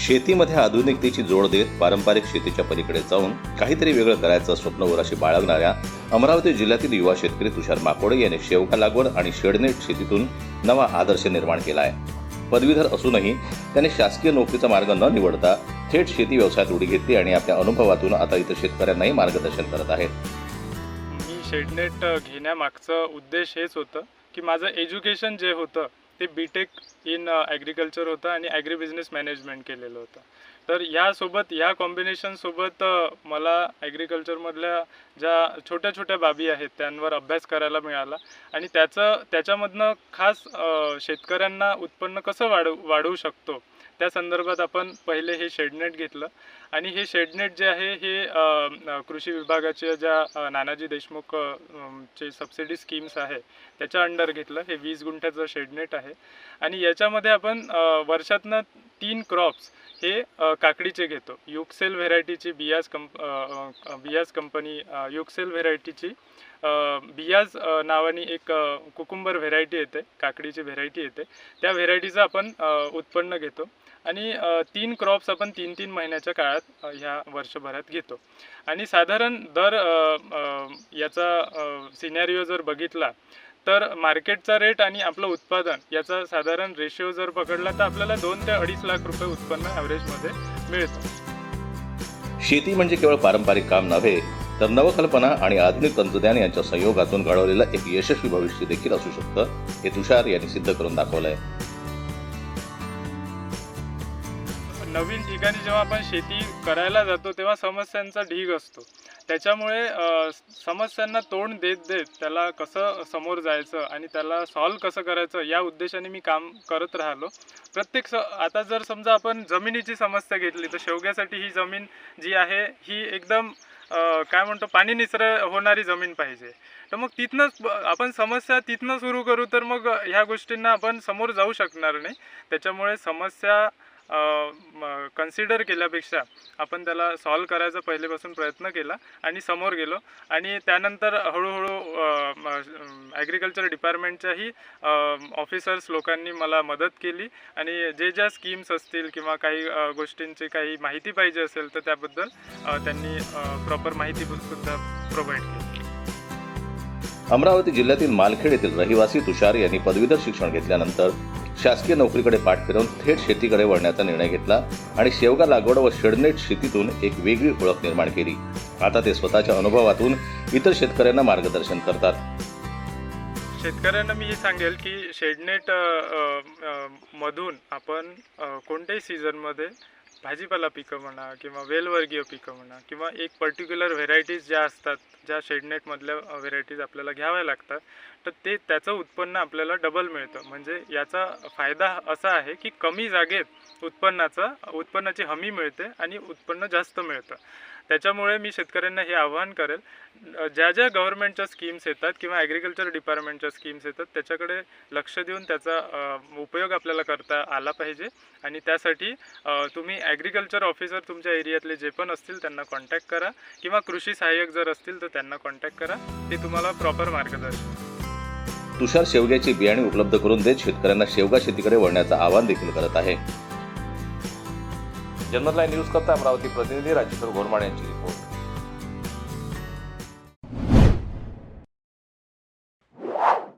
शेतीमध्ये आधुनिकतेची जोड देत पारंपरिक शेतीच्या पलीकडे जाऊन काहीतरी वेगळं करायचं स्वप्न उराशी बाळगणाऱ्या अमरावती जिल्ह्यातील युवा शेतकरी तुषार माकोडे यांनी शेवगा लागवड आणि शेडनेट शेतीतून नवा आदर्श निर्माण केला आहे। पदवीधर असूनही त्यांनी शासकीय नोकरीचा मार्ग न निवडता थेट शेती व्यवसायात उडी घेतली आणि आपल्या अनुभवातून आता इतर शेतकऱ्यांनाही मार्गदर्शन करत आहेत। मी शेडनेट घेण्यामागचा उद्देश हेच होतं की माझं एज्युकेशन जे होतं ते बीटेक इन ॲग्रिकल्चर होतं आणि ॲग्री बिझनेस मॅनेजमेंट केलेलं होतं। तर यासोबत या कॉम्बिनेशनसोबत मला ॲग्रिकल्चरमधल्या ज्या छोट्या छोट्या बाबी आहेत त्यांवर अभ्यास करायला मिळाला आणि त्याच्यामधनं खास शेतकऱ्यांना उत्पन्न कसं वाढवू शकतो त्या संदर्भात आपण पहिले हे शेडनेट घेतलं आणि हे शेडनेट जे आहे हे कृषी विभागाच्या ज्या नानाजी देशमुख चे सबसिडी स्कीम्स आहे त्याच्या अंडर घेतलं। हे 20 गुंठ्याचं शेडनेट आहे आणि याच्यामध्ये आपण वर्षातनं 3 क्रॉप्स हे काकडीचे घेतो। युक्सेल व्हेरायटीची बियाज कंपनी युक्सेल व्हेरायटीची बियाज नावाने एक कुकुंबर व्हेरायटी येते, काकडीची व्हेरायटी येते, त्या व्हेरायटीचं आपण उत्पन्न घेतो आणि 3 क्रॉप्स आपण 3-3 महिन्याच्या काळात ह्या वर्षभरात घेतो आणि साधारण दर याचा सिनॅरिओ जर बघितला तर मार्केटचा रेट आणि आपलं उत्पादन याचा साधारण रेशिओ जर पकडला तर आपल्याला 2 ते 2.5 लाख रुपये उत्पन्न ॲव्हरेजमध्ये मिळतं। शेती म्हणजे केवळ पारंपरिक काम नव्हे तर नवकल्पना आणि आधुनिक तंत्रज्ञान यांच्या संयोगातून घडवलेलं एक यशस्वी भविष्य देखील असू शकतं, हे तुषार यांनी सिद्ध करून दाखवलंय। नवीन ठिकाणी जेव्हा आपण शेती करायला जातो तेव्हा समस्यांचा ढीग असतो, त्याच्यामुळे समस्यांना तोंड देत त्याला कसं समोर जायचं आणि त्याला सॉल्व कसं करायचं या उद्देशाने मी काम करत राहिलो। आता जर समजा आपण जमिनीची समस्या घेतली तर शेवग्यासाठी ही जमीन जी आहे ही एकदम काय म्हणतो पाणी निचरा होणारी जमीन पाहिजे। तर मग तिथनंच आपण समस्या तिथनं सुरू करू तर मग ह्या गोष्टींना आपण समोर जाऊ शकणार नाही। त्याच्यामुळे समस्या कन्सिडर केल्यापेक्षा आपण त्याला सॉल्व करायचा पहिलेपासून प्रयत्न केला आणि समोर गेलो आणि त्यानंतर हळूहळू ॲग्रिकल्चर डिपार्टमेंटच्याही ऑफिसर्स लोकांनी मला मदत केली आणि ज्या स्कीम्स असतील किंवा काही गोष्टींची काही माहिती पाहिजे असेल तर त्याबद्दल त्यांनी प्रॉपर माहितीसुद्धा प्रोव्हाइड केली। अमरावती जिल्ह्यातील मालखेड येथील रहिवासी तुषार यांनी पदवीधर शिक्षण घेतल्यानंतर शासकीय नोकरीकडे पाठ फिरवून थेट शेतीकडे वळण्याचा निर्णय घेतला आणि शेवगा लागवड व शेडनेट शेतीतून एक वेगळी ओळख निर्माण केली। आता ते स्वतःच्या अनुभवातून इतर शेतकऱ्यांना मार्गदर्शन करतात। शेतकऱ्यांना मी हे सांगेल की शेडनेट मधून आपण कोणत्याही सीझनमध्ये भाजीपाला पिकं म्हणा किंवा वेलवर्गीय पिकं म्हणा किंवा एक पर्टिक्युलर व्हेरायटीज ज्या असतात, ज्या शेडनेटमधल्या व्हेरायटीज आपल्याला घ्याव्या लागतात, तर त्याचं उत्पन्न आपल्याला डबल मिळतं। म्हणजे याचा फायदा असा आहे की कमी जागेत उत्पन्नाची हमी मिळते आणि उत्पन्न जास्त मिळतं। त्याच्यामुळे मी शेतकऱ्यांना हे आवाहन करेल, ज्या गव्हर्नमेंटच्या स्कीम्स येतात किंवा ॲग्रिकल्चर डिपार्टमेंटच्या स्कीम्स येतात त्याच्याकडे लक्ष देऊन त्याचा उपयोग आपल्याला करता आला पाहिजे आणि त्यासाठी तुम्ही ॲग्रिकल्चर ऑफिसर तुमच्या एरियातले जे पण असतील त्यांना कॉन्टॅक्ट करा किंवा कृषी सहाय्यक जर असतील तर त्यांना कॉन्टॅक्ट करा, ते तुम्हाला प्रॉपर मार्गदर्शन। तुषार शेवग्याची बियाणे उपलब्ध करून देत शेतकऱ्यांना शेवगा शेतीकडे वळण्याचं आवाहन देखील करत आहे। जनमत लाईव्ह न्यूज करता अमरावती प्रतिनिधी राजेश्वर घोरमाड यांची रिपोर्ट।